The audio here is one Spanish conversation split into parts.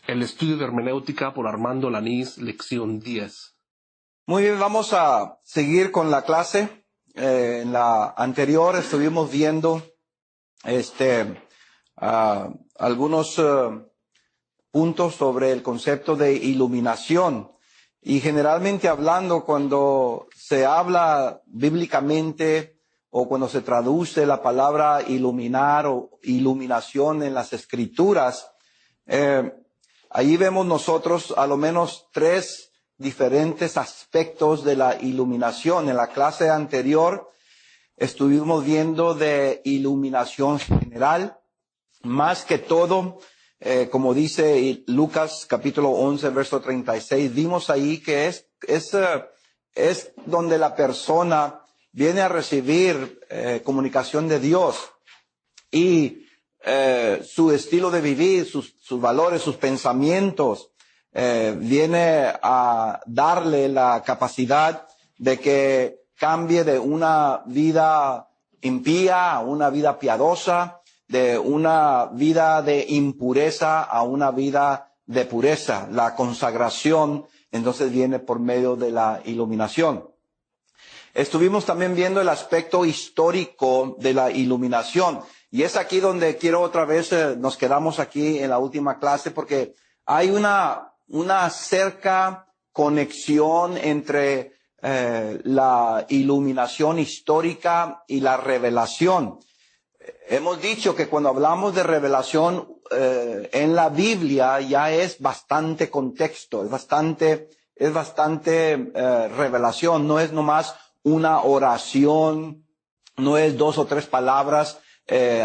El estudio de hermenéutica por Armando Lanís, lección 10. Muy bien, vamos a seguir con la clase. En la anterior estuvimos viendo algunos puntos sobre el concepto de iluminación. Y generalmente hablando, cuando se habla bíblicamente o cuando se traduce la palabra iluminar o iluminación en las escrituras, allí vemos nosotros a lo menos tres diferentes aspectos de la iluminación. En la clase anterior estuvimos viendo de iluminación general, más que todo, como dice Lucas capítulo 11, verso 36, vimos ahí que es donde la persona viene a recibir comunicación de Dios y su estilo de vivir, sus valores, sus pensamientos, viene a darle la capacidad de que cambie de una vida impía a una vida piadosa, de una vida de impureza a una vida de pureza. La consagración entonces viene por medio de la iluminación. Estuvimos también viendo el aspecto histórico de la iluminación. Y es aquí donde quiero otra vez, nos quedamos aquí en la última clase, porque hay una cerca conexión entre la iluminación histórica y la revelación. Hemos dicho que cuando hablamos de revelación en la Biblia ya es bastante contexto, es bastante revelación, no es nomás una oración, no es 2 o 3 palabras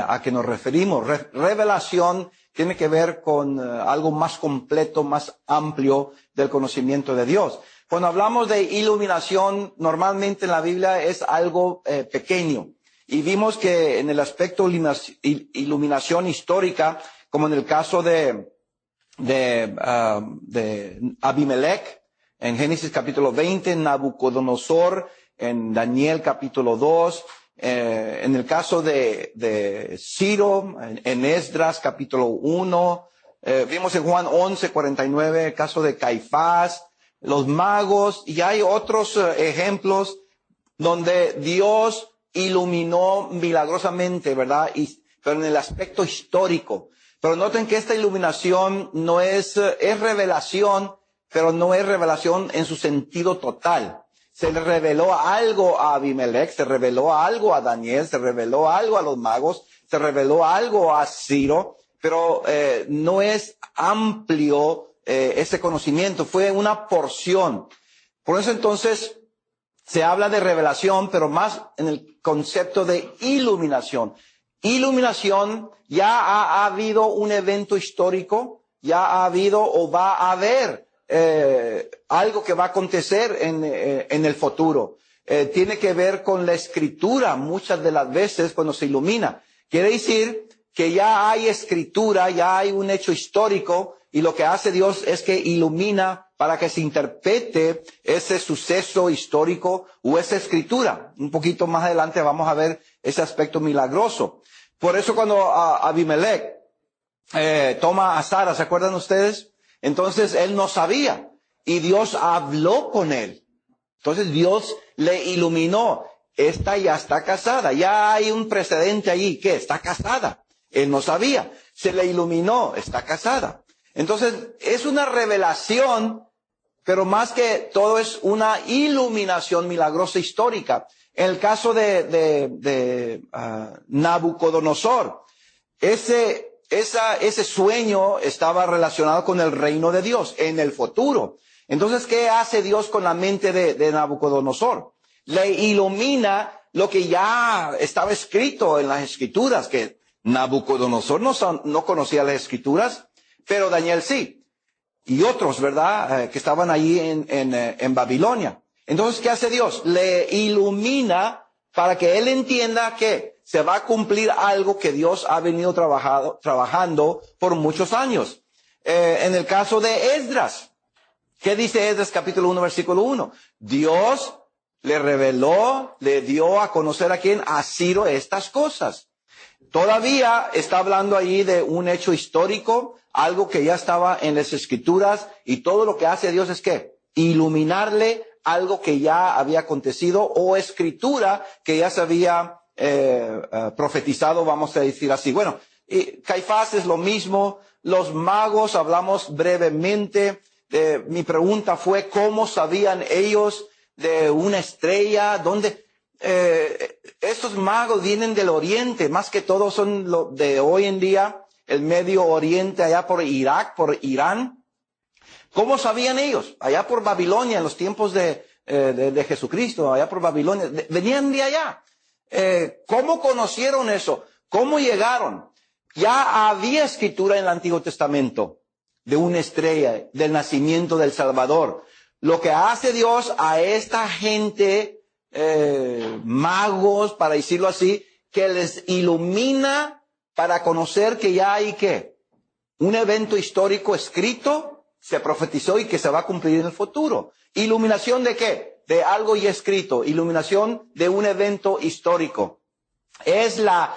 a que nos referimos. Revelación tiene que ver con algo más completo, más amplio del conocimiento de Dios. Cuando hablamos de iluminación, normalmente en la Biblia es algo pequeño. Y vimos que en el aspecto iluminación histórica, como en el caso de Abimelech, en Génesis capítulo 20, Nabucodonosor, en Daniel capítulo 2, en el caso de Ciro, en Esdras capítulo 1, vimos en Juan 11:49, el caso de Caifás, los magos, y hay otros ejemplos donde Dios iluminó milagrosamente, ¿verdad? Pero en el aspecto histórico. Pero noten que esta iluminación no es revelación, pero no es revelación en su sentido total. Se le reveló algo a Abimelech, se reveló algo a Daniel, se reveló algo a los magos, se reveló algo a Ciro, pero no es amplio ese conocimiento, fue una porción. Por eso entonces se habla de revelación, pero más en el concepto de iluminación. Iluminación, ya ha habido un evento histórico, ya ha habido o va a haber algo que va a acontecer en el futuro. Tiene que ver con la escritura muchas de las veces cuando se ilumina. Quiere decir que ya hay escritura, ya hay un hecho histórico, y lo que hace Dios es que ilumina para que se interprete ese suceso histórico o esa escritura. Un poquito más adelante vamos a ver ese aspecto milagroso. Por eso cuando Abimelech toma a Sara, ¿se acuerdan ustedes? Entonces él no sabía y Dios habló con él. Entonces Dios le iluminó. Esta ya está casada, ya hay un precedente allí, que está casada. Él no sabía, se le iluminó, está casada. Entonces es una revelación, pero más que todo es una iluminación milagrosa histórica. En el caso de Nabucodonosor, ese sueño estaba relacionado con el reino de Dios en el futuro. Entonces, ¿qué hace Dios con la mente de Nabucodonosor? Le ilumina lo que ya estaba escrito en las escrituras, que Nabucodonosor no conocía las escrituras, pero Daniel sí. Y otros, ¿verdad? Que estaban allí en Babilonia. Entonces, ¿qué hace Dios? Le ilumina para que él entienda que se va a cumplir algo que Dios ha venido trabajando por muchos años. En el caso de Esdras, ¿qué dice Esdras capítulo 1, versículo 1? Dios le reveló, le dio a conocer a quién, a Ciro, estas cosas. Todavía está hablando ahí de un hecho histórico, algo que ya estaba en las Escrituras, y todo lo que hace Dios es ¿qué? Iluminarle algo que ya había acontecido o escritura que ya se había profetizado, vamos a decir así. Bueno, Caifás es lo mismo. Los magos, hablamos brevemente. Mi pregunta fue, ¿cómo sabían ellos de una estrella? ¿Dónde? Estos magos vienen del oriente, más que todo son lo de hoy en día, el Medio Oriente, allá por Irak, por Irán. ¿Cómo sabían ellos? Allá por Babilonia, en los tiempos de Jesucristo, allá por Babilonia, venían de allá. ¿Cómo conocieron eso? ¿Cómo llegaron? Ya había escritura en el Antiguo Testamento de una estrella, del nacimiento del Salvador. Lo que hace Dios a esta gente, magos, para decirlo así, que les ilumina para conocer que ya hay ¿qué? Un evento histórico escrito, se profetizó y que se va a cumplir en el futuro. ¿Iluminación de qué? De algo ya escrito. Iluminación de un evento histórico. Es la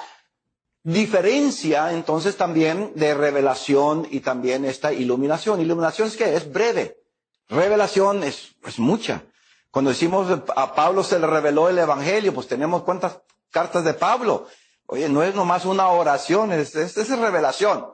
diferencia, entonces, también de revelación y también esta iluminación. Iluminación es ¿qué? Es breve. Revelación es mucha. Cuando decimos a Pablo se le reveló el Evangelio, pues tenemos ¿cuántas cartas de Pablo? Oye, no es nomás una oración, es revelación.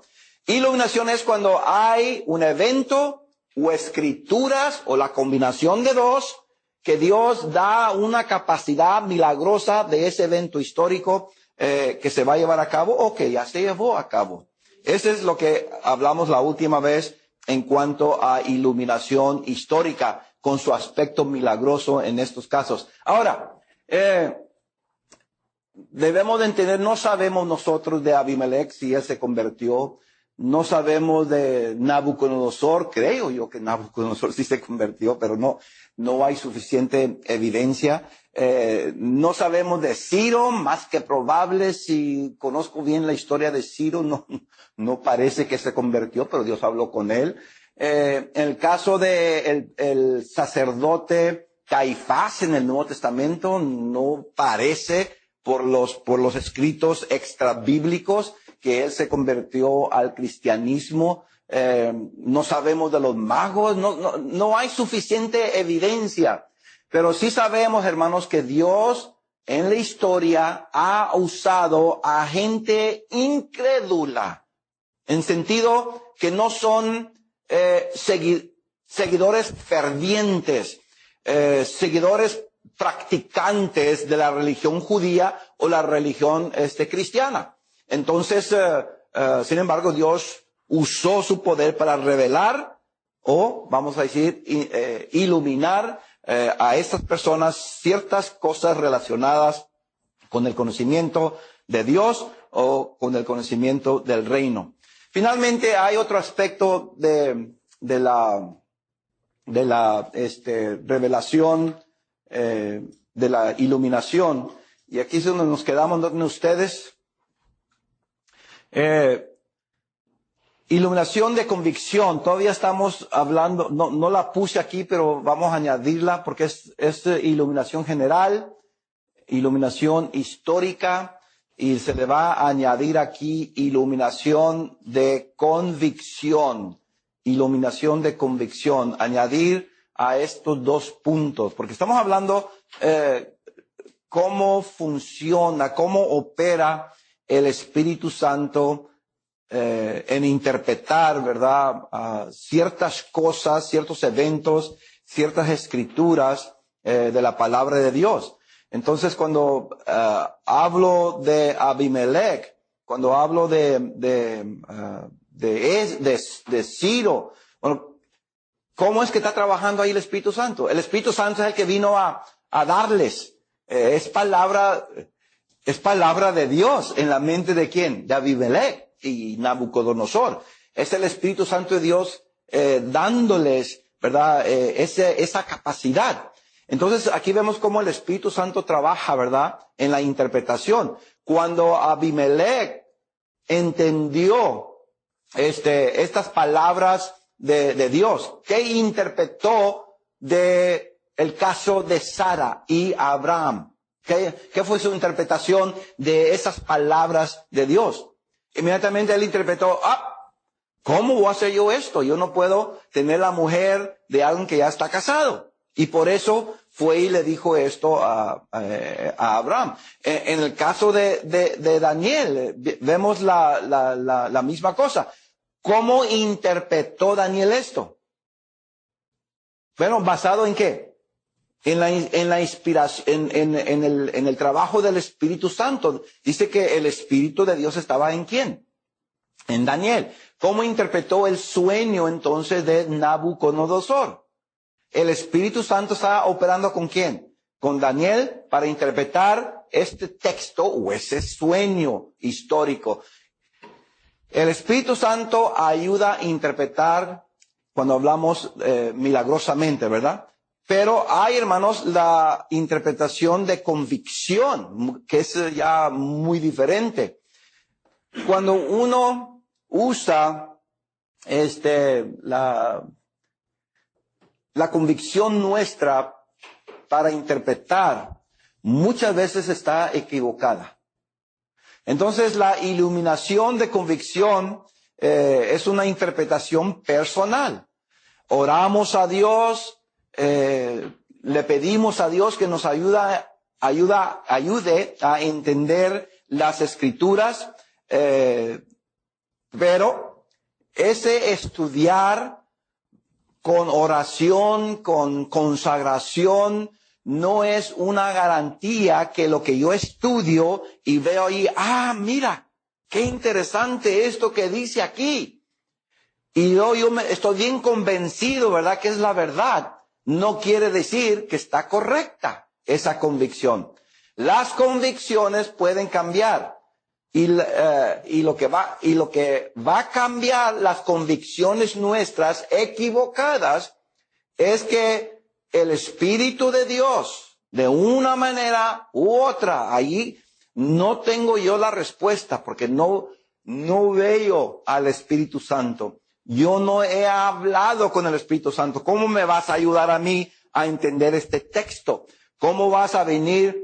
Iluminación es cuando hay un evento o escrituras o la combinación de dos que Dios da una capacidad milagrosa de ese evento histórico que se va a llevar a cabo o que ya se llevó a cabo. Ese es lo que hablamos la última vez en cuanto a iluminación histórica con su aspecto milagroso en estos casos. Ahora, debemos de entender, no sabemos nosotros de Abimelech si él se convirtió. No sabemos de Nabucodonosor, creo yo que Nabucodonosor sí se convirtió, pero no hay suficiente evidencia. No sabemos de Ciro, más que probable, si conozco bien la historia de Ciro, no parece que se convirtió, pero Dios habló con él. En el caso de el sacerdote Caifás en el Nuevo Testamento, no parece por los escritos extrabíblicos que él se convirtió al cristianismo. No sabemos de los magos, no hay suficiente evidencia. Pero sí sabemos, hermanos, que Dios en la historia ha usado a gente incrédula, en sentido que no son seguidores fervientes, seguidores practicantes de la religión judía o la religión cristiana. Entonces, sin embargo, Dios usó su poder para revelar o, vamos a decir, iluminar a estas personas ciertas cosas relacionadas con el conocimiento de Dios o con el conocimiento del reino. Finalmente, hay otro aspecto de la revelación, de la iluminación. Y aquí es donde nos quedamos, donde ustedes. Iluminación de convicción, todavía estamos hablando, no la puse aquí, pero vamos a añadirla porque es iluminación general, iluminación histórica, y se le va a añadir aquí iluminación de convicción, añadir a estos dos puntos, porque estamos hablando cómo funciona, cómo opera el Espíritu Santo en interpretar, ¿verdad? Ciertas cosas, ciertos eventos, ciertas escrituras de la palabra de Dios. Entonces, cuando hablo de Abimelech, cuando hablo de Ciro, bueno, ¿cómo es que está trabajando ahí el Espíritu Santo? El Espíritu Santo es el que vino a darles. Es palabra de Dios en la mente de ¿quién? De Abimelech y Nabucodonosor. Es el Espíritu Santo de Dios dándoles, ¿verdad? Esa capacidad. Entonces aquí vemos cómo el Espíritu Santo trabaja, ¿verdad? En la interpretación. Cuando Abimelech entendió estas palabras de Dios, ¿qué interpretó de el caso de Sara y Abraham? ¿Qué fue su interpretación de esas palabras de Dios? Inmediatamente él interpretó, ¿cómo voy a hacer yo esto? Yo no puedo tener la mujer de alguien que ya está casado. Y por eso fue y le dijo esto a Abraham. En el caso de Daniel, vemos la misma cosa. ¿Cómo interpretó Daniel esto? Bueno, ¿basado en qué? En la inspiración, en el trabajo del Espíritu Santo. Dice que el Espíritu de Dios estaba ¿en quién? En Daniel. ¿Cómo interpretó el sueño entonces de Nabucodonosor? El Espíritu Santo estaba operando ¿con quién? Con Daniel para interpretar este texto o ese sueño histórico. El Espíritu Santo ayuda a interpretar cuando hablamos milagrosamente, ¿verdad? Pero hay, hermanos, la interpretación de convicción, que es ya muy diferente. Cuando uno usa la convicción nuestra para interpretar, muchas veces está equivocada. Entonces, la iluminación de convicción es una interpretación personal. Oramos a Dios, le pedimos a Dios que nos ayude a entender las Escrituras, pero ese estudiar con oración, con consagración, no es una garantía que lo que yo estudio y veo ahí, mira, qué interesante esto que dice aquí. Y yo estoy bien convencido, ¿verdad? Que es la verdad. No quiere decir que está correcta esa convicción. Las convicciones pueden cambiar. Y lo que va a cambiar las convicciones nuestras equivocadas es que el Espíritu de Dios, de una manera u otra, ahí no tengo yo la respuesta porque no veo al Espíritu Santo. Yo no he hablado con el Espíritu Santo. ¿Cómo me vas a ayudar a mí a entender este texto? ¿Cómo vas a venir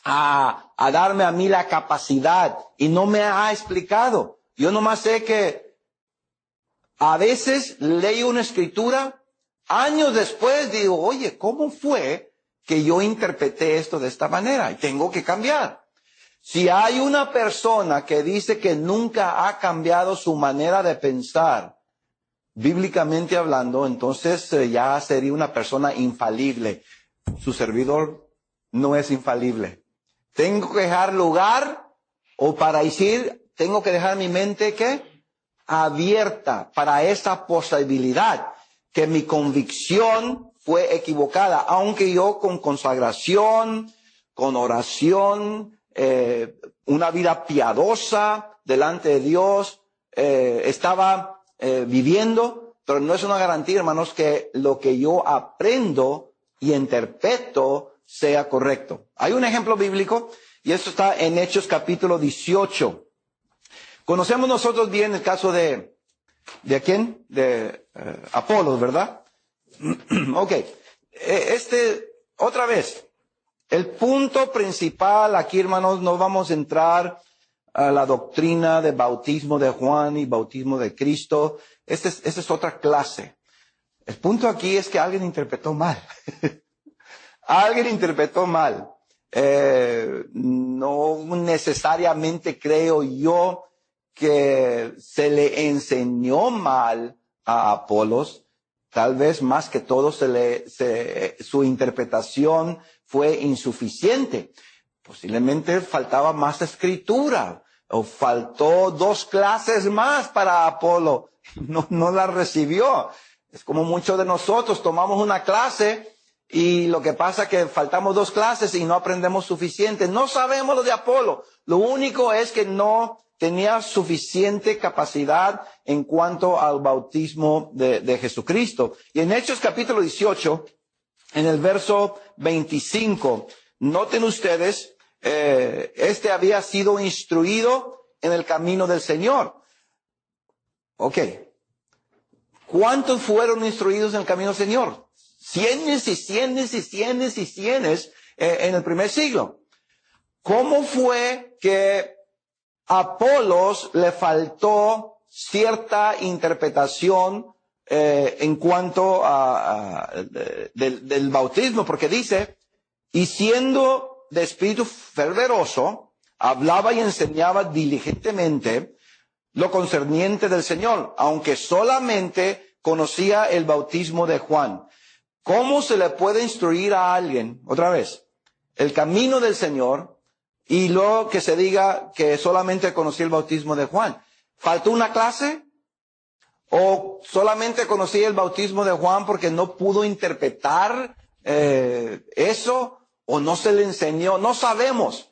a darme a mí la capacidad? Y no me ha explicado. Yo nomás sé que a veces leo una escritura, años después digo, oye, ¿cómo fue que yo interpreté esto de esta manera? Y tengo que cambiar. Si hay una persona que dice que nunca ha cambiado su manera de pensar, bíblicamente hablando, entonces ya sería una persona infalible. Su servidor no es infalible. Tengo que dejar lugar, o para decir, tengo que dejar mi mente, ¿qué? Abierta para esa posibilidad, que mi convicción fue equivocada, aunque yo con consagración, con oración, una vida piadosa delante de Dios, estaba viviendo, pero no es una garantía, hermanos, que lo que yo aprendo y interpreto sea correcto. Hay un ejemplo bíblico, y esto está en Hechos capítulo 18. Conocemos nosotros bien el caso ¿de quién? De Apolos, ¿verdad? Ok. Otra vez, el punto principal aquí, hermanos, no vamos a entrar a la doctrina de bautismo de Juan y bautismo de Cristo. Esta es otra clase. El punto aquí es que alguien interpretó mal. Alguien interpretó mal. No necesariamente creo yo que se le enseñó mal a Apolos. Tal vez más que todo su interpretación fue insuficiente. Posiblemente faltaba más escritura, o faltó 2 clases más para Apolo. No la recibió. Es como muchos de nosotros tomamos una clase y lo que pasa es que faltamos 2 clases y no aprendemos suficiente. No sabemos lo de Apolo. Lo único es que no tenía suficiente capacidad en cuanto al bautismo de Jesucristo. Y en Hechos capítulo 18, en el verso 25, noten ustedes, había sido instruido en el camino del Señor. Ok. ¿Cuántos fueron instruidos en el camino del Señor? Cientos y cientos y cientos y cientos en el primer siglo. ¿cómo fue que a Apolos le faltó cierta interpretación en cuanto del bautismo? Porque dice, y siendo de espíritu fervoroso, hablaba y enseñaba diligentemente lo concerniente del Señor, aunque solamente conocía el bautismo de Juan. ¿Cómo se le puede instruir a alguien, otra vez, el camino del Señor y luego que se diga que solamente conocía el bautismo de Juan? ¿Faltó una clase? ¿O solamente conocía el bautismo de Juan porque no pudo interpretar eso? ¿O no se le enseñó? No sabemos.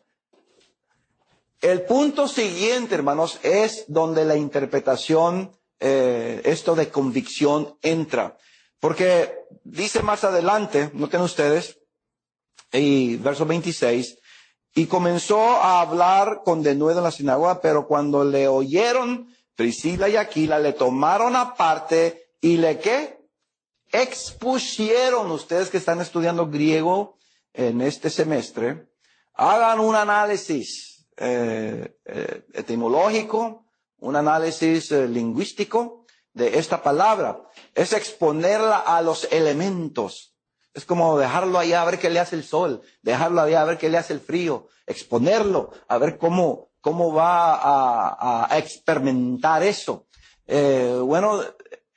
El punto siguiente, hermanos, es donde la interpretación, esto de convicción entra. Porque dice más adelante, noten ustedes, y verso 26, y comenzó a hablar con denuedo en la sinagoga, pero cuando le oyeron Priscila y Aquila, le tomaron aparte y le ¿qué? Expusieron. Ustedes que están estudiando griego en este semestre, hagan un análisis etimológico, un análisis lingüístico de esta palabra. Es exponerla a los elementos. Es como dejarlo allá a ver qué le hace el sol, dejarlo allá a ver qué le hace el frío, exponerlo a ver cómo va a experimentar eso. Bueno,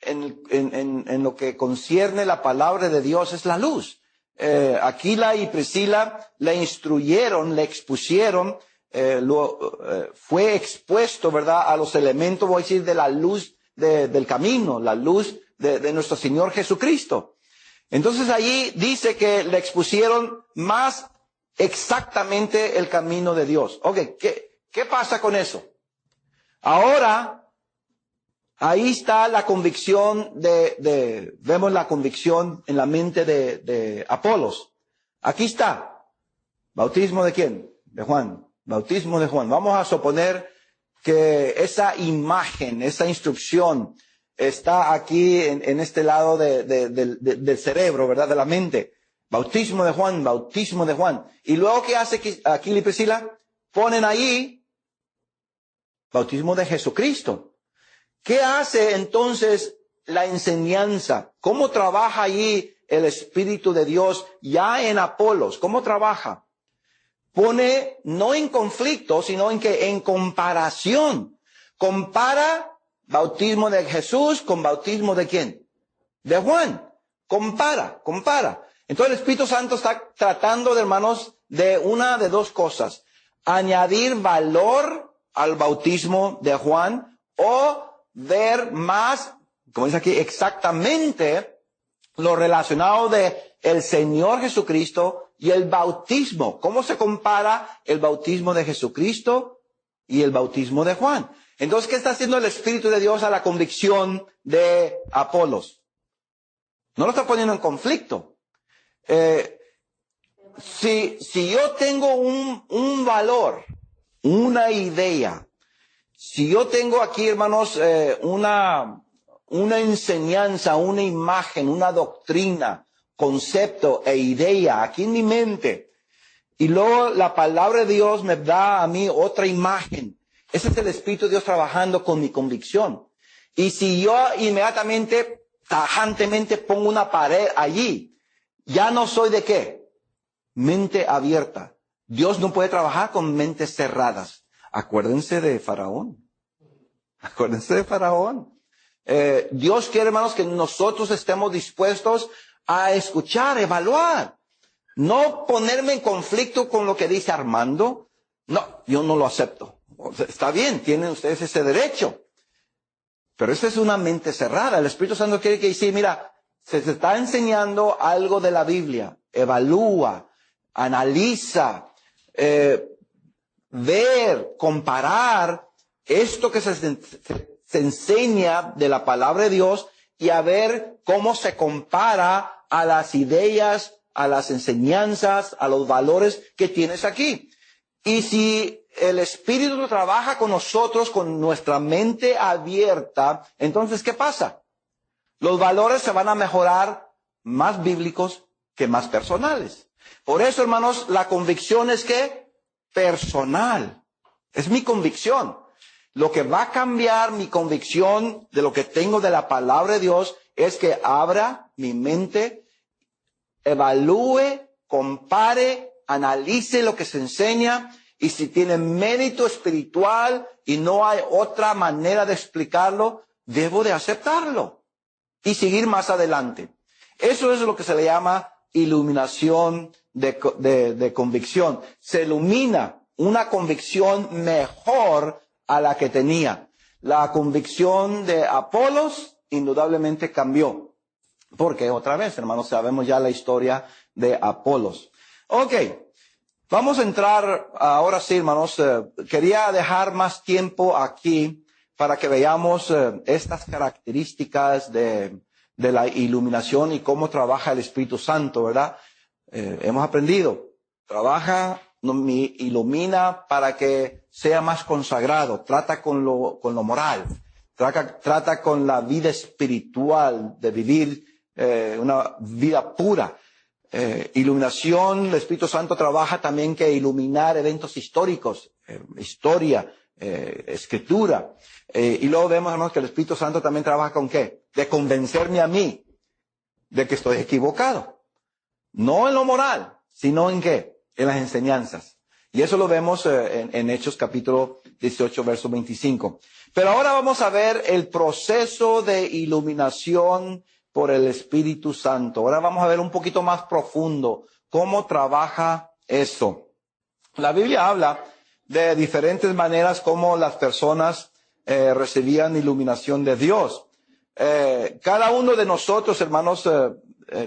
en lo que concierne la palabra de Dios es la luz. Aquila y Priscila le instruyeron, le expusieron, fue expuesto, ¿verdad?, a los elementos, voy a decir, de la luz del camino, la luz de nuestro Señor Jesucristo. Entonces allí dice que le expusieron más exactamente el camino de Dios. Ok, ¿qué pasa con eso? Ahora, ahí está la convicción vemos la convicción en la mente de Apolos. Aquí está. ¿Bautismo de quién? De Juan. Bautismo de Juan. Vamos a suponer que esa imagen, esa instrucción está aquí en este lado del cerebro, ¿verdad? De la mente. Bautismo de Juan, bautismo de Juan. Y luego, ¿qué hace Aquila y Priscila? Ponen ahí bautismo de Jesucristo. ¿Qué hace entonces la enseñanza? ¿Cómo trabaja allí el Espíritu de Dios ya en Apolos? ¿Cómo trabaja? Pone no en conflicto, sino en comparación. Compara bautismo de Jesús con bautismo de ¿quién? De Juan. Compara. Entonces el Espíritu Santo está tratando, hermanos, de una de dos cosas. Añadir valor al bautismo de Juan o ver más, como dice aquí, exactamente lo relacionado de el Señor Jesucristo y el bautismo. ¿Cómo se compara el bautismo de Jesucristo y el bautismo de Juan? Entonces, ¿qué está haciendo el Espíritu de Dios a la convicción de Apolos? No lo está poniendo en conflicto. Si yo tengo un valor, una idea, si yo tengo aquí, hermanos, una enseñanza, una imagen, una doctrina, concepto e idea aquí en mi mente, y luego la palabra de Dios me da a mí otra imagen, ese es el Espíritu de Dios trabajando con mi convicción. Y si yo inmediatamente, tajantemente pongo una pared allí, ya no soy de ¿qué? Mente abierta. Dios no puede trabajar con mentes cerradas. Acuérdense de Faraón. Acuérdense de Faraón. Dios quiere, hermanos, que nosotros estemos dispuestos a escuchar, evaluar. No ponerme en conflicto con lo que dice Armando. No, yo no lo acepto. Está bien, tienen ustedes ese derecho. Pero esta es una mente cerrada. El Espíritu Santo quiere que diga, mira, se te está enseñando algo de la Biblia. Evalúa, analiza, ver, comparar esto que se enseña de la palabra de Dios y a ver cómo se compara a las ideas, a las enseñanzas, a los valores que tienes aquí. Y si el Espíritu trabaja con nosotros, con nuestra mente abierta, entonces, ¿qué pasa? Los valores se van a mejorar más bíblicos que más personales. Por eso, hermanos, la convicción es que personal. Es mi convicción. Lo que va a cambiar mi convicción de lo que tengo de la palabra de Dios es que abra mi mente, evalúe, compare, analice lo que se enseña y si tiene mérito espiritual y no hay otra manera de explicarlo, debo de aceptarlo y seguir más adelante. Eso es lo que se le llama iluminación de convicción. Se ilumina una convicción mejor a la que tenía. La convicción de Apolos indudablemente cambió. Porque otra vez, hermanos, sabemos ya la historia de Apolos. Ok, vamos a entrar ahora sí, hermanos. Quería dejar más tiempo aquí para que veamos estas características de la iluminación y cómo trabaja el Espíritu Santo, ¿verdad? Hemos aprendido, ilumina para que sea más consagrado, trata con lo moral, trata con la vida espiritual de vivir una vida pura. Iluminación, el Espíritu Santo trabaja también que iluminar eventos históricos, historia, escritura. Y luego vemos, hermanos, que el Espíritu Santo también trabaja con ¿qué? De convencerme a mí de que estoy equivocado. No en lo moral, sino en ¿qué? En las enseñanzas. Y eso lo vemos en Hechos capítulo 18, verso 25. Pero ahora vamos a ver el proceso de iluminación por el Espíritu Santo. Ahora vamos a ver un poquito más profundo cómo trabaja eso. La Biblia habla de diferentes maneras como las personas recibían iluminación de Dios. Cada uno de nosotros, hermanos,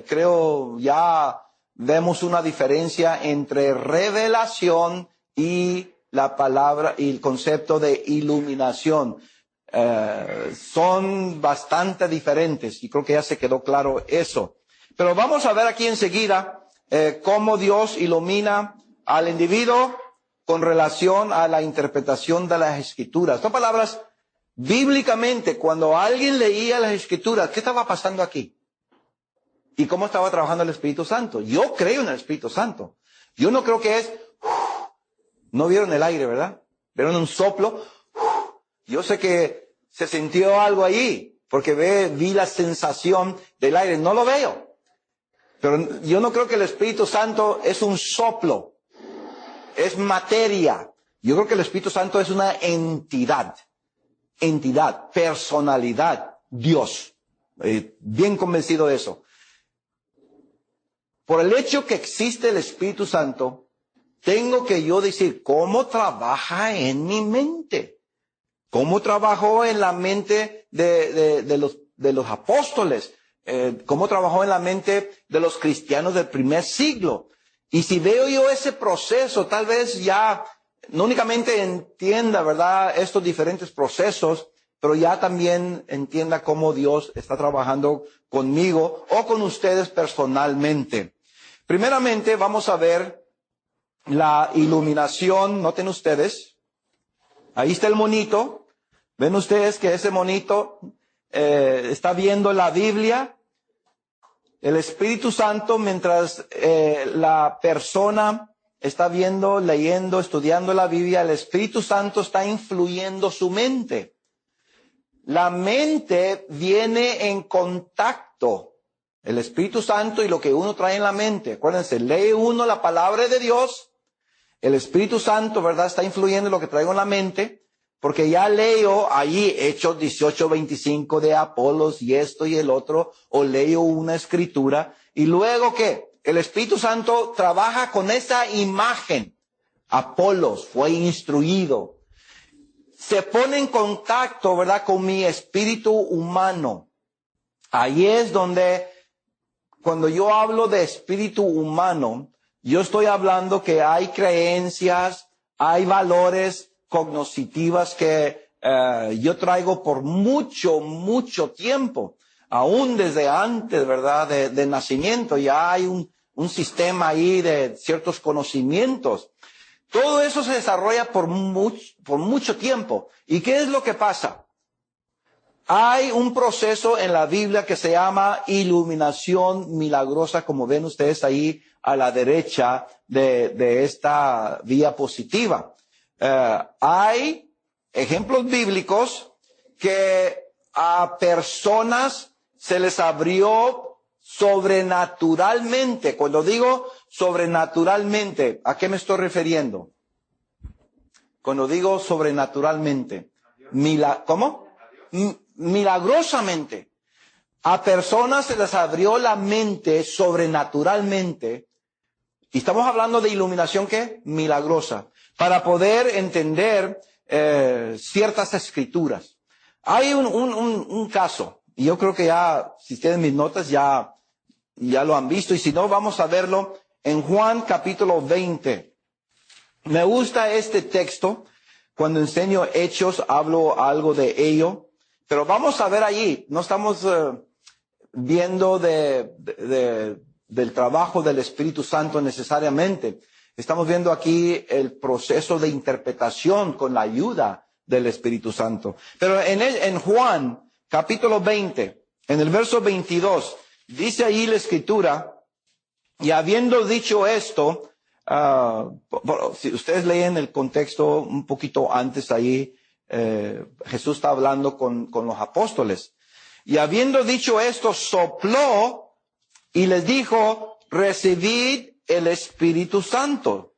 creo ya vemos una diferencia entre revelación y la palabra y el concepto de iluminación. Son bastante diferentes y creo que ya se quedó claro eso. Pero vamos a ver aquí enseguida cómo Dios ilumina al individuo con relación a la interpretación de las Escrituras. Son palabras, bíblicamente, cuando alguien leía las Escrituras, ¿qué estaba pasando aquí? ¿Y cómo estaba trabajando el Espíritu Santo? Yo creo en el Espíritu Santo. Yo no creo que es... No vieron el aire, ¿verdad? Vieron un soplo. Yo sé que se sintió algo allí, porque vi la sensación del aire. No lo veo. Pero yo no creo que el Espíritu Santo es un soplo. Es materia. Yo creo que el Espíritu Santo es una entidad. Entidad, personalidad, Dios. Bien convencido de eso. Por el hecho que existe el Espíritu Santo, tengo que yo decir cómo trabaja en mi mente. Cómo trabajó en la mente de los apóstoles. Cómo trabajó en la mente de los cristianos del primer siglo. Y si veo yo ese proceso, tal vez ya no únicamente entienda, ¿verdad?, estos diferentes procesos, pero ya también entienda cómo Dios está trabajando conmigo o con ustedes personalmente. Primeramente, vamos a ver la iluminación. Noten ustedes, ahí está el monito. ¿Ven ustedes que ese monito está viendo la Biblia? El Espíritu Santo, mientras la persona está viendo, leyendo, estudiando la Biblia, el Espíritu Santo está influyendo su mente. La mente viene en contacto. El Espíritu Santo y lo que uno trae en la mente. Acuérdense, lee uno la palabra de Dios. El Espíritu Santo, ¿verdad?, está influyendo en lo que traigo en la mente. Porque ya leo ahí Hechos 18:25 de Apolos y esto y el otro. O leo una escritura. Y luego, ¿qué? El Espíritu Santo trabaja con esa imagen. Apolos fue instruido. Se pone en contacto, ¿verdad?, con mi espíritu humano. Ahí es donde, cuando yo hablo de espíritu humano, yo estoy hablando que hay creencias, hay valores cognitivas que yo traigo por mucho tiempo. Aún desde antes, ¿verdad?, de nacimiento, ya hay un sistema ahí de ciertos conocimientos. Todo eso se desarrolla por mucho tiempo. ¿Y qué es lo que pasa? Hay un proceso en la Biblia que se llama iluminación milagrosa, como ven ustedes ahí a la derecha de esta diapositiva. Hay ejemplos bíblicos que a personas se les abrió sobrenaturalmente. Cuando digo sobrenaturalmente, ¿a qué me estoy refiriendo? Cuando digo sobrenaturalmente, ¿cómo? Milagrosamente. A personas se les abrió la mente sobrenaturalmente. Y estamos hablando de iluminación, ¿qué? Milagrosa. Para poder entender ciertas escrituras. Hay un caso, y yo creo que ya, si tienen mis notas, ya lo han visto, y si no, vamos a verlo en Juan capítulo 20. Me gusta este texto. Cuando enseño Hechos, hablo algo de ello. Pero vamos a ver allí. No estamos viendo del trabajo del Espíritu Santo necesariamente. Estamos viendo aquí el proceso de interpretación con la ayuda del Espíritu Santo. Pero en Juan capítulo 20, en el verso 22, dice ahí la Escritura, y habiendo dicho esto, si ustedes leen el contexto un poquito antes ahí, Jesús está hablando con los apóstoles. Y habiendo dicho esto, sopló y les dijo, recibid el Espíritu Santo.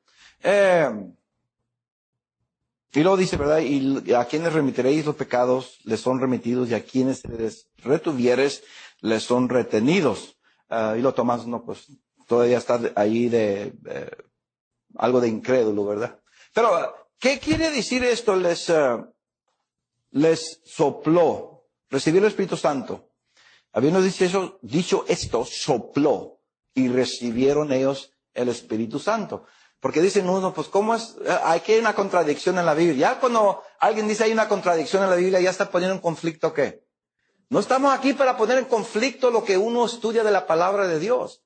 Y luego dice, ¿verdad? Y a quienes remitiréis los pecados, les son remitidos, y a quienes les retuvieres, les son retenidos. Y lo Tomás, no, pues todavía está ahí algo de incrédulo, ¿verdad? Pero, ¿qué quiere decir esto? Les sopló, recibir el Espíritu Santo. Habiendo dicho esto, sopló, y recibieron ellos el Espíritu Santo. Porque dicen uno, pues ¿cómo es? Aquí hay una contradicción en la Biblia. Ya cuando alguien dice hay una contradicción en la Biblia, ya está poniendo en conflicto, ¿qué? No estamos aquí para poner en conflicto lo que uno estudia de la palabra de Dios.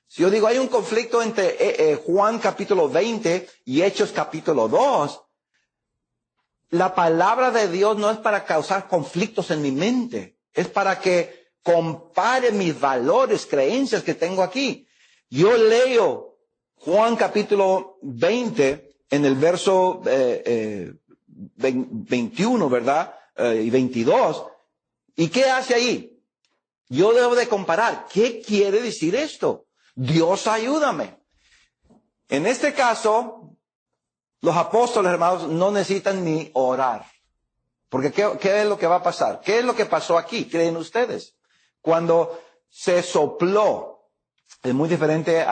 Si yo digo hay un conflicto entre Juan capítulo 20 y Hechos capítulo 2, la palabra de Dios no es para causar conflictos en mi mente. Es para que compare mis valores, creencias que tengo aquí. Yo leo Juan capítulo 20 en el verso 21, ¿verdad? Y 22. ¿Y qué hace ahí? Yo debo de comparar. ¿Qué quiere decir esto? Dios, ayúdame. En este caso, los apóstoles, hermanos, no necesitan ni orar. Porque ¿qué es lo que va a pasar? ¿Qué es lo que pasó aquí? ¿Creen ustedes? Cuando se sopló, es muy diferente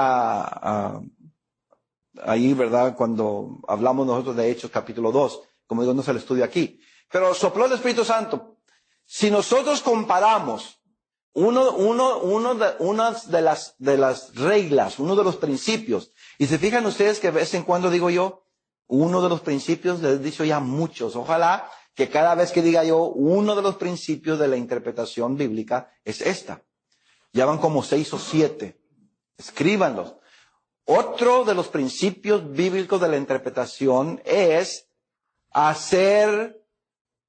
ahí, ¿verdad? Cuando hablamos nosotros de Hechos capítulo 2, como digo, no se lo estudia aquí. Pero sopló el Espíritu Santo. Si nosotros comparamos una de las reglas, uno de los principios, y se fijan ustedes que de vez en cuando digo yo, uno de los principios, les he dicho ya muchos, ojalá que cada vez que diga yo, uno de los principios de la interpretación bíblica es esta. Ya van como 6 o 7. Escríbanlos. Otro de los principios bíblicos de la interpretación es hacer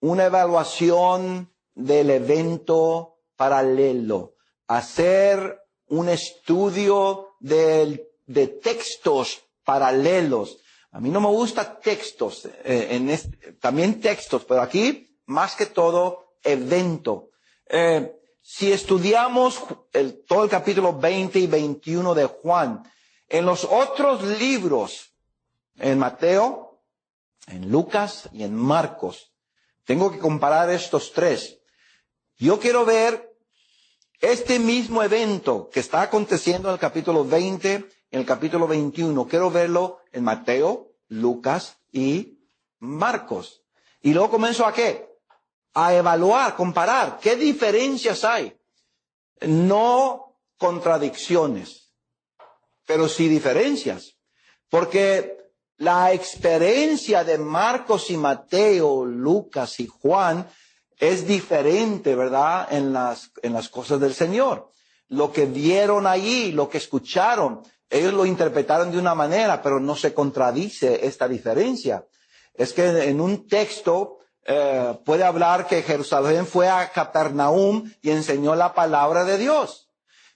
una evaluación del evento paralelo, hacer un estudio de textos paralelos. A mí no me gustan textos, también textos, pero aquí más que todo evento. Si estudiamos todo el capítulo 20 y 21 de Juan, en los otros libros, en Mateo, en Lucas y en Marcos, tengo que comparar estos tres. Yo quiero ver este mismo evento que está aconteciendo en el capítulo 20, en el capítulo 21. Quiero verlo en Mateo, Lucas y Marcos. Y luego comienzo ¿a qué? A evaluar, comparar. ¿Qué diferencias hay? No contradicciones, pero sí diferencias. Porque la experiencia de Marcos y Mateo, Lucas y Juan es diferente, ¿verdad? En las cosas del Señor. Lo que vieron allí, lo que escucharon, ellos lo interpretaron de una manera, pero no se contradice esta diferencia. Es que en un texto puede hablar que Jerusalén fue a Capernaum y enseñó la palabra de Dios.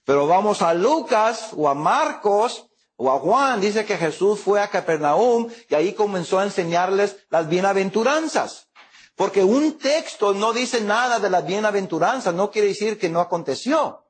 Pero vamos a Lucas o a Marcos o a Juan, dice que Jesús fue a Capernaum y ahí comenzó a enseñarles las bienaventuranzas. Porque un texto no dice nada de las bienaventuranzas, no quiere decir que no aconteció.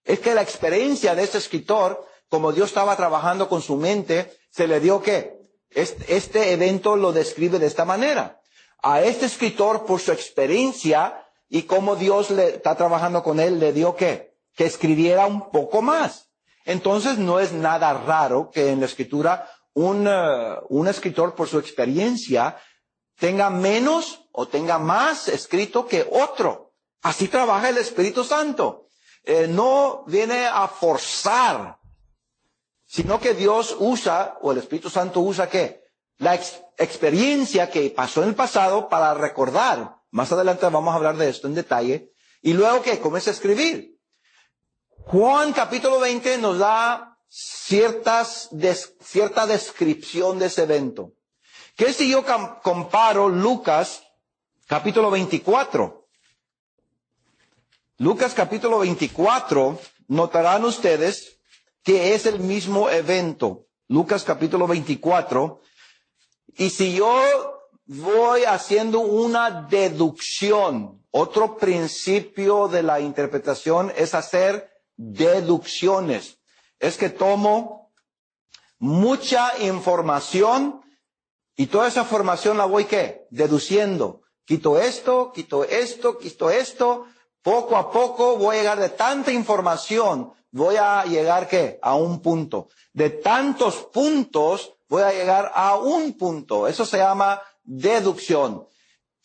Es que la experiencia de este escritor, como Dios estaba trabajando con su mente, se le dio que este evento lo describe de esta manera. A este escritor, por su experiencia y cómo Dios le está trabajando con él, le dio que escribiera un poco más. Entonces no es nada raro que en la escritura un escritor por su experiencia tenga menos o tenga más escrito que otro. Así trabaja el Espíritu Santo. No viene a forzar, sino que Dios usa, o el Espíritu Santo usa, ¿qué? La experiencia que pasó en el pasado para recordar. Más adelante vamos a hablar de esto en detalle. Y luego que comienza a escribir. Juan capítulo 20 nos da cierta descripción de ese evento. ¿Qué si yo comparo Lucas capítulo 24? Lucas capítulo 24, notarán ustedes que es el mismo evento. Lucas capítulo 24. Y si yo voy haciendo una deducción, otro principio de la interpretación es hacer deducciones. Es que tomo mucha información y toda esa información la voy, ¿qué? Deduciendo. Quito esto, quito esto, quito esto. Poco a poco voy a llegar de tanta información, voy a llegar, ¿qué? A un punto. De tantos puntos voy a llegar a un punto. Eso se llama deducción.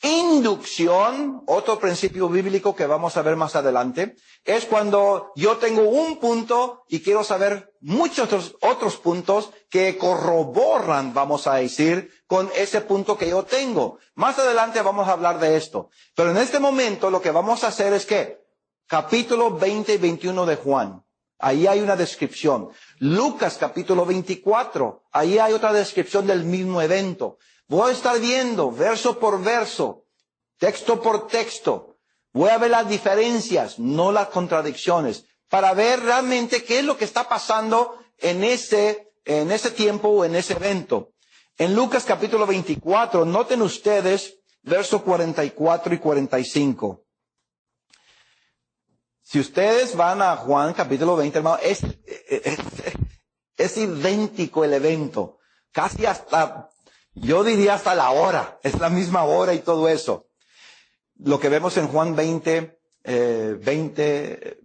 Inducción, otro principio bíblico que vamos a ver más adelante, es cuando yo tengo un punto y quiero saber muchos otros puntos que corroboran, vamos a decir, con ese punto que yo tengo. Más adelante vamos a hablar de esto. Pero en este momento lo que vamos a hacer es que capítulo 20 y 21 de Juan, ahí hay una descripción. Lucas capítulo 24, ahí hay otra descripción del mismo evento. Voy a estar viendo verso por verso, texto por texto. Voy a ver las diferencias, no las contradicciones, para ver realmente qué es lo que está pasando en ese tiempo o en ese evento. En Lucas capítulo 24, noten ustedes versos 44 y 45. Si ustedes van a Juan capítulo 20, hermano, es idéntico el evento. Casi hasta, yo diría hasta la hora. Es la misma hora y todo eso. Lo que vemos en Juan 20, 20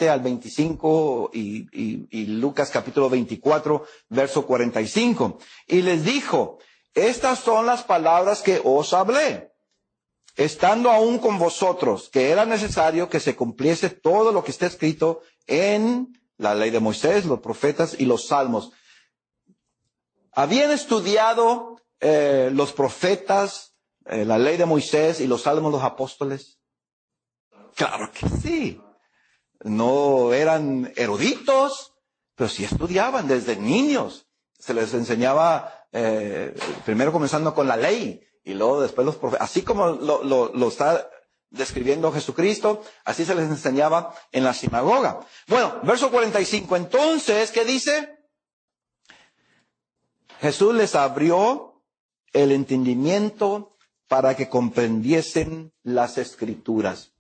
al 25 y Lucas capítulo 24, verso 45. Y les dijo, estas son las palabras que os hablé, estando aún con vosotros, que era necesario que se cumpliese todo lo que está escrito en la ley de Moisés, los profetas y los salmos. ¿Habían estudiado los profetas, la ley de Moisés y los salmos los apóstoles? Claro que sí. No eran eruditos, pero sí estudiaban desde niños. Se les enseñaba, primero comenzando con la ley y luego después los profetas. Así como lo está describiendo Jesucristo, así se les enseñaba en la sinagoga. Bueno, verso 45. Entonces, ¿qué dice? Jesús les abrió el entendimiento para que comprendiesen las Escrituras.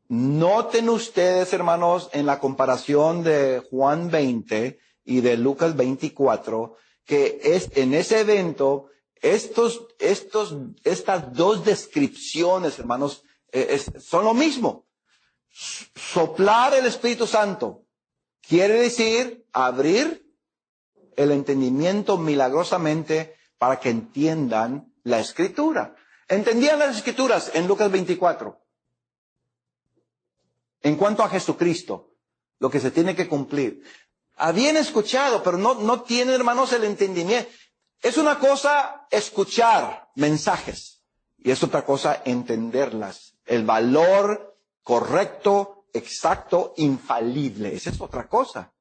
Noten ustedes, hermanos, en la comparación de Juan 20 y de Lucas 24, que en ese evento, estas dos descripciones, hermanos, son lo mismo. Soplar el Espíritu Santo quiere decir abrir el entendimiento milagrosamente para que entiendan la Escritura. ¿Entendían las Escrituras en Lucas 24? En cuanto a Jesucristo, lo que se tiene que cumplir. Habían escuchado, pero no tienen, hermanos, el entendimiento. Es una cosa escuchar mensajes y es otra cosa entenderlas. El valor correcto, exacto, infalible. Esa es otra cosa.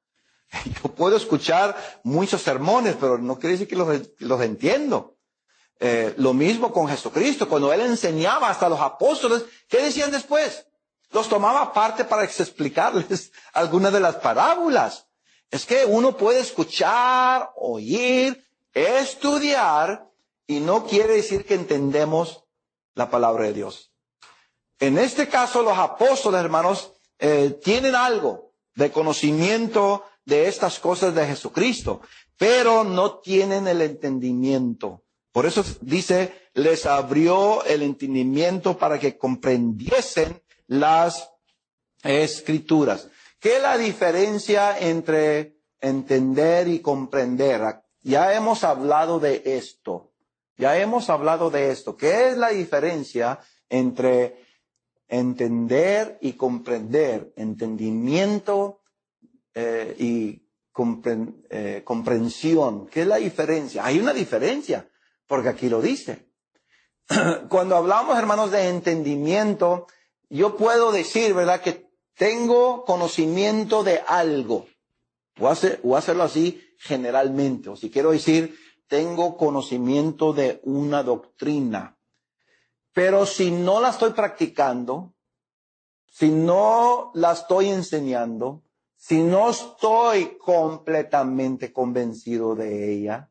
Yo puedo escuchar muchos sermones, pero no quiere decir que los entiendo. Lo mismo con Jesucristo. Cuando Él enseñaba hasta los apóstoles, ¿qué decían después? Los tomaba aparte para explicarles algunas de las parábolas. Es que uno puede escuchar, oír, estudiar, y no quiere decir que entendemos la palabra de Dios. En este caso, los apóstoles, hermanos, tienen algo de conocimiento de estas cosas de Jesucristo, pero no tienen el entendimiento. Por eso dice, les abrió el entendimiento para que comprendiesen las Escrituras. ¿Qué es la diferencia entre entender y comprender? Ya hemos hablado de esto. ¿Qué es la diferencia entre entender y comprender? Entendimiento y comprensión. ¿Qué es la diferencia? Hay una diferencia, porque aquí lo dice. Cuando hablamos, hermanos, de entendimiento, yo puedo decir, ¿verdad?, que tengo conocimiento de algo. O hacerlo así generalmente. O si quiero decir, tengo conocimiento de una doctrina. Pero si no la estoy practicando, si no la estoy enseñando, si no estoy completamente convencido de ella,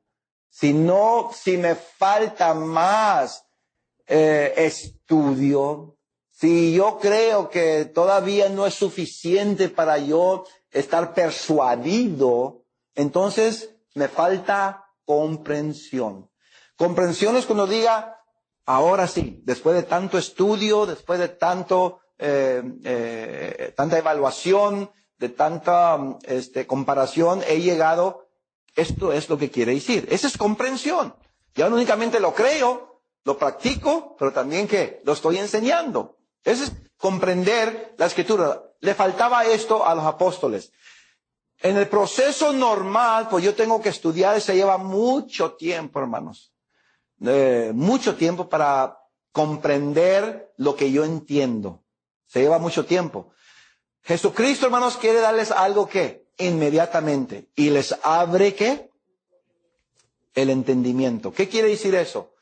si me falta más estudio, si yo creo que todavía no es suficiente para yo estar persuadido, entonces me falta comprensión. Comprensión es cuando diga, ahora sí, después de tanto estudio, después de tanta evaluación, de tanta comparación, he llegado, esto es lo que quiere decir. Esa es comprensión. Ya no únicamente lo creo, lo practico, pero también que lo estoy enseñando. Eso es comprender la Escritura. Le faltaba esto a los apóstoles. En el proceso normal, pues yo tengo que estudiar, se lleva mucho tiempo, hermanos. Mucho tiempo para comprender lo que yo entiendo. Se lleva mucho tiempo. Jesucristo, hermanos, quiere darles algo que inmediatamente. Y les abre, ¿qué? El entendimiento. ¿Qué quiere decir eso?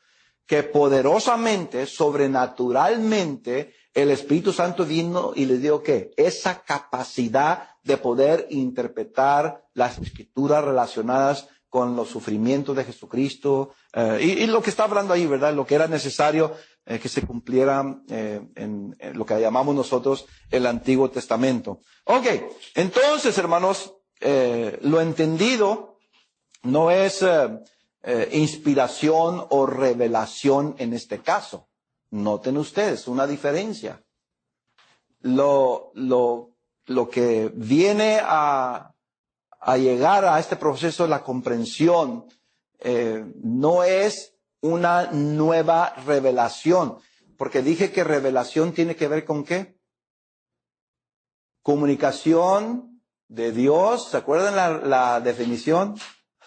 Que poderosamente, sobrenaturalmente, el Espíritu Santo vino y les dio ¿qué? Esa capacidad de poder interpretar las Escrituras relacionadas con los sufrimientos de Jesucristo, y lo que está hablando ahí, ¿verdad? Lo que era necesario que se cumpliera en lo que llamamos nosotros el Antiguo Testamento. Ok, entonces, hermanos, lo entendido no es inspiración o revelación en este caso. Noten ustedes una diferencia. Lo que viene a llegar a este proceso de la comprensión no es una nueva revelación, porque dije que revelación tiene que ver con ¿qué? Comunicación de Dios. ¿Se acuerdan la definición?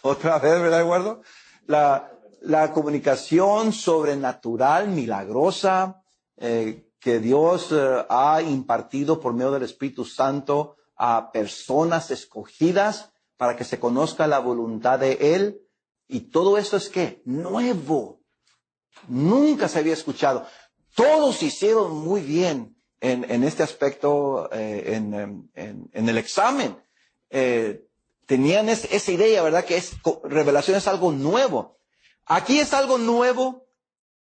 Otra vez, ¿verdad, Eduardo? La comunicación sobrenatural, milagrosa, que Dios ha impartido por medio del Espíritu Santo a personas escogidas para que se conozca la voluntad de Él. Y todo esto es ¿qué? Nuevo. Nunca se había escuchado. Todos hicieron muy bien en este aspecto, en el examen. Tenían esa idea, ¿verdad? Que revelación es algo nuevo. Aquí es algo nuevo.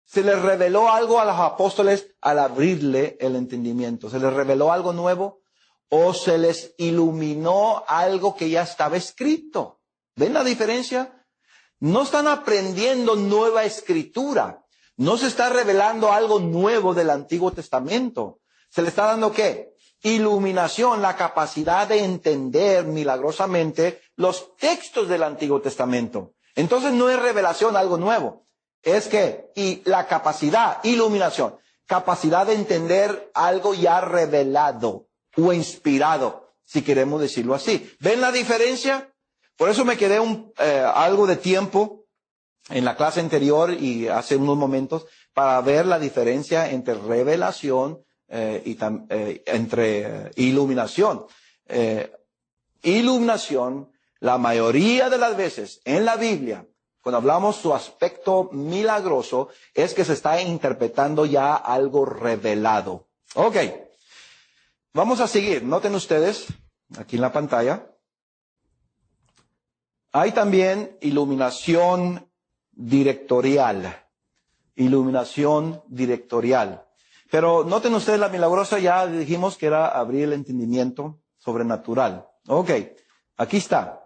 Se les reveló algo a los apóstoles al abrirle el entendimiento. Se les reveló algo nuevo o se les iluminó algo que ya estaba escrito. ¿Ven la diferencia? No están aprendiendo nueva escritura. No se está revelando algo nuevo del Antiguo Testamento. Se le está dando ¿qué? Iluminación, la capacidad de entender milagrosamente los textos del Antiguo Testamento. Entonces no es revelación algo nuevo. Es que, y la capacidad, iluminación, capacidad de entender algo ya revelado o inspirado, si queremos decirlo así. ¿Ven la diferencia? Por eso me quedé algo de tiempo en la clase anterior y hace unos momentos para ver la diferencia entre revelación entre iluminación. Iluminación, la mayoría de las veces en la Biblia, Cuando hablamos su aspecto milagroso, es que se está interpretando ya algo revelado. Ok. Vamos a seguir. Noten ustedes, aquí en la pantalla, hay también iluminación directorial. Iluminación directorial. Pero noten ustedes, la milagrosa ya dijimos que era abrir el entendimiento sobrenatural. Ok, aquí está.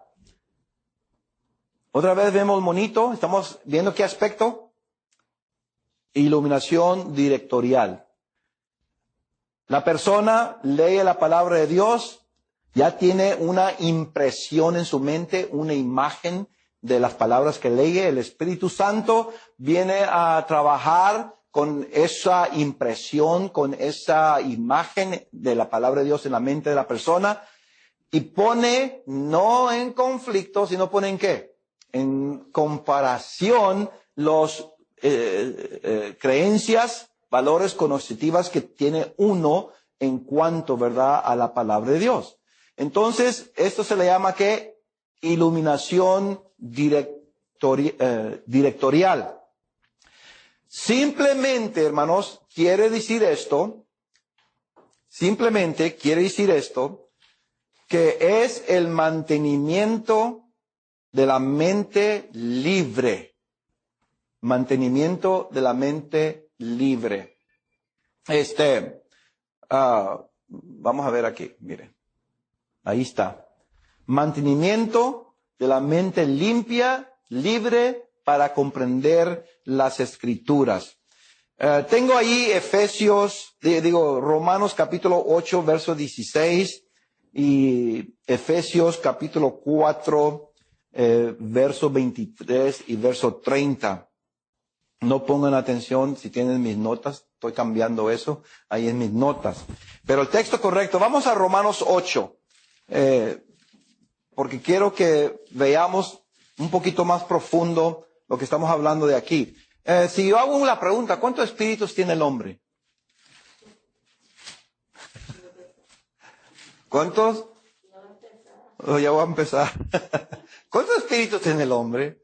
Otra vez vemos monito, estamos viendo qué aspecto. Iluminación directorial. La persona lee la palabra de Dios, ya tiene una impresión en su mente, una imagen de las palabras que lee. El Espíritu Santo viene a trabajar con esa impresión, con esa imagen de la palabra de Dios en la mente de la persona y pone, no en conflicto, sino pone en qué? En comparación los creencias, valores cognitivas que tiene uno en cuanto, ¿verdad?, a la palabra de Dios. Entonces, esto se le llama ¿qué? Iluminación directorial. Simplemente, hermanos, quiere decir esto, que es el mantenimiento de la mente libre. Mantenimiento de la mente libre. Vamos a ver aquí, miren. Ahí está. Mantenimiento de la mente limpia, libre, para comprender las Escrituras. Tengo ahí Romanos capítulo 8, verso 16 y Efesios capítulo 4, verso 23 y verso 30. No pongan atención si tienen mis notas, estoy cambiando eso ahí en mis notas. Pero el texto correcto, vamos a Romanos 8, porque quiero que veamos un poquito más profundo lo que estamos hablando de aquí. Si yo hago una pregunta, ¿cuántos espíritus tiene el hombre? ¿Cuántos? Oh, ya voy a empezar. ¿Cuántos espíritus tiene el hombre?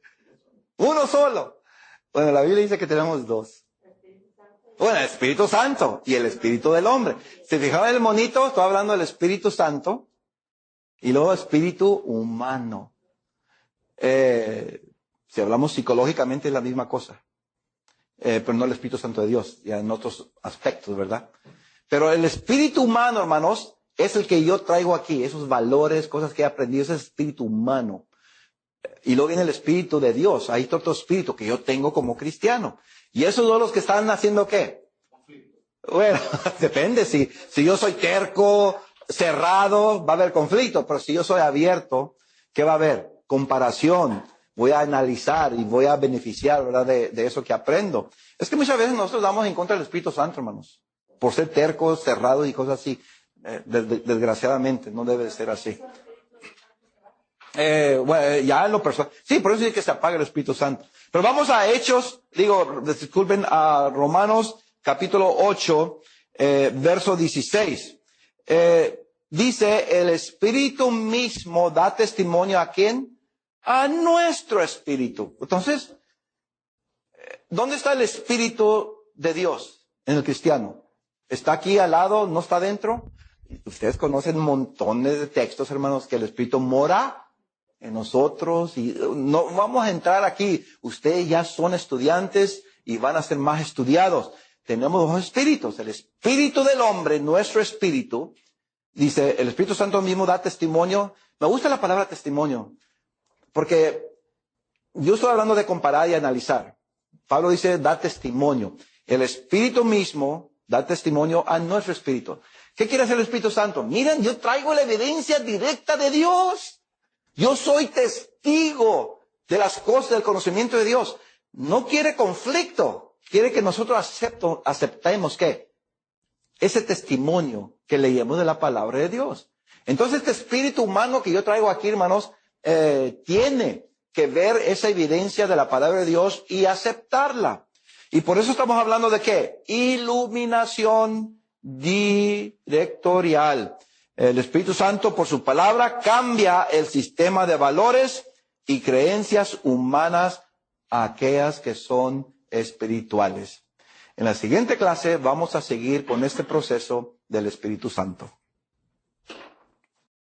Uno solo. Bueno, la Biblia dice que tenemos dos. Bueno, el Espíritu Santo y el Espíritu del hombre. Si fijaron en el monito, estoy hablando del Espíritu Santo y luego espíritu humano. Si hablamos psicológicamente es la misma cosa. Pero no el Espíritu Santo de Dios, ya en otros aspectos, ¿verdad? Pero el espíritu humano, hermanos, es el que yo traigo aquí, esos valores, cosas que he aprendido, ese espíritu humano. Y luego viene el Espíritu de Dios, hay otro espíritu que yo tengo como cristiano. Y esos son los que están haciendo ¿qué? Bueno, depende, si yo soy terco, cerrado, va a haber conflicto, pero si yo soy abierto, ¿qué va a haber? Comparación. Voy a analizar y voy a beneficiar, ¿verdad?, de eso que aprendo. Es que muchas veces nosotros damos en contra del Espíritu Santo, hermanos, por ser tercos, cerrados y cosas así. Desgraciadamente, no debe de ser así. Bueno, ya en lo personal. Sí, por eso dice que se apaga el Espíritu Santo. Pero vamos a Hechos, disculpen, a Romanos capítulo 8, verso 16. Dice, el Espíritu mismo da testimonio ¿a quién? A nuestro espíritu. Entonces, ¿dónde está el Espíritu de Dios en el cristiano? ¿Está aquí al lado? ¿No está dentro? Ustedes conocen montones de textos, hermanos, que el Espíritu mora en nosotros y no vamos a entrar aquí. Ustedes ya son estudiantes y van a ser más estudiados. Tenemos dos espíritus. El espíritu del hombre, nuestro espíritu, dice, el Espíritu Santo mismo da testimonio. Me gusta la palabra testimonio, porque yo estoy hablando de comparar y analizar. Pablo dice, da testimonio. El Espíritu mismo da testimonio a nuestro espíritu. ¿Qué quiere hacer el Espíritu Santo? Miren, yo traigo la evidencia directa de Dios. Yo soy testigo de las cosas del conocimiento de Dios. No quiere conflicto. Quiere que nosotros aceptemos ¿qué? Ese testimonio que leemos de la palabra de Dios. Entonces este espíritu humano que yo traigo aquí, hermanos, tiene que ver esa evidencia de la palabra de Dios y aceptarla. Y por eso estamos hablando de ¿qué? Iluminación directorial. El Espíritu Santo, por su palabra, cambia el sistema de valores y creencias humanas a aquellas que son espirituales. En la siguiente clase vamos a seguir con este proceso del Espíritu Santo.